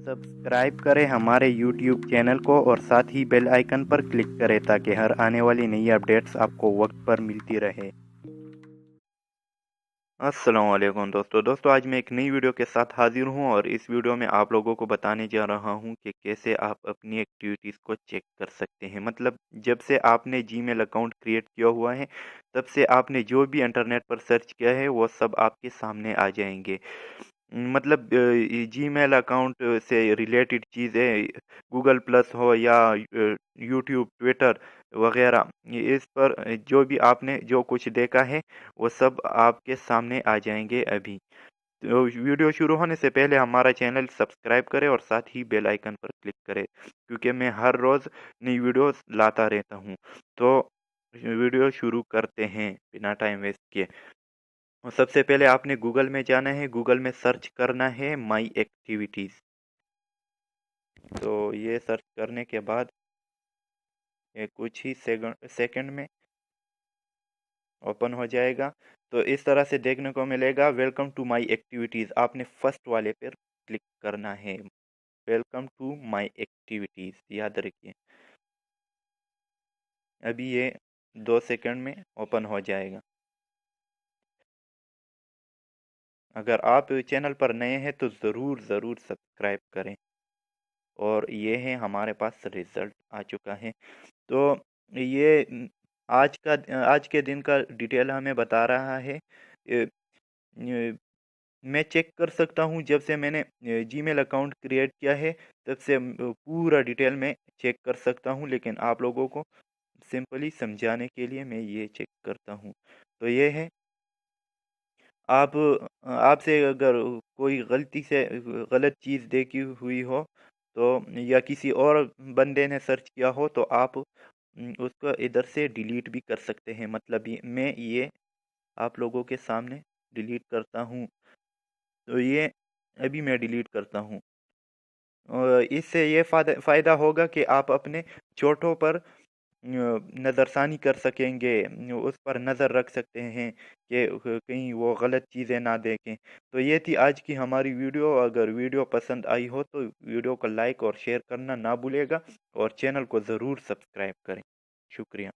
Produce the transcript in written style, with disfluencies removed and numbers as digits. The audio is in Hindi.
सब्सक्राइब करें हमारे YouTube चैनल को और साथ ही बेल आइकन पर क्लिक करें ताकि हर आने वाली नई अपडेट्स आपको वक्त पर मिलती रहे। अस्सलाम वालेकुम दोस्तों आज मैं एक नई वीडियो के साथ हाजिर हूं और इस वीडियो में आप लोगों को बताने जा रहा हूं कि कैसे आप अपनी एक्टिविटीज़ को चेक कर सकते हैं। मतलब जब से आपने जीमेल अकाउंट क्रिएट किया हुआ है तब से आपने जो भी इंटरनेट पर सर्च किया है वो सब आपके सामने आ जाएंगे। मतलब जीमेल अकाउंट से रिलेटेड चीज़ें गूगल प्लस हो या यूट्यूब, ट्विटर वगैरह, इस पर जो भी आपने जो कुछ देखा है वो सब आपके सामने आ जाएंगे अभी। तो वीडियो शुरू होने से पहले हमारा चैनल सब्सक्राइब करें और साथ ही बेल आइकन पर क्लिक करें क्योंकि मैं हर रोज़ नई वीडियोस लाता रहता हूँ। तो वीडियो शुरू करते हैं बिना टाइम वेस्ट किए। और सबसे पहले आपने गूगल में जाना है, गूगल में सर्च करना है माई एक्टिविटीज़। तो ये सर्च करने के बाद ये कुछ ही सेकंड में ओपन हो जाएगा। तो इस तरह से देखने को मिलेगा वेलकम टू माई एक्टिविटीज़। आपने फर्स्ट वाले पर क्लिक करना है, वेलकम टू माई एक्टिविटीज़, याद रखिए। अभी ये 2 सेकंड में ओपन हो जाएगा। अगर आप चैनल पर नए हैं तो ज़रूर सब्सक्राइब करें। और ये है हमारे पास रिज़ल्ट आ चुका है। तो ये आज के दिन का डिटेल हमें बता रहा है। मैं चेक कर सकता हूँ जब से मैंने जीमेल अकाउंट क्रिएट किया है तब से पूरा डिटेल में चेक कर सकता हूँ, लेकिन आप लोगों को सिंपली समझाने के लिए मैं ये चेक करता हूँ। तो ये है, आप आपसे अगर कोई गलती से गलत चीज़ देखी हुई हो तो या किसी और बंदे ने सर्च किया हो तो आप उसको इधर से डिलीट भी कर सकते हैं। मतलब मैं ये आप लोगों के सामने डिलीट करता हूँ। तो ये अभी मैं डिलीट करता हूँ। इससे ये फ़ायदा होगा कि आप अपने चोटों पर नज़रसानी कर सकेंगे, उस पर नज़र रख सकते हैं कि कहीं वो गलत चीज़ें ना देखें। तो ये थी आज की हमारी वीडियो। अगर वीडियो पसंद आई हो तो वीडियो को लाइक और शेयर करना ना भूलेगा और चैनल को ज़रूर सब्सक्राइब करें। शुक्रिया।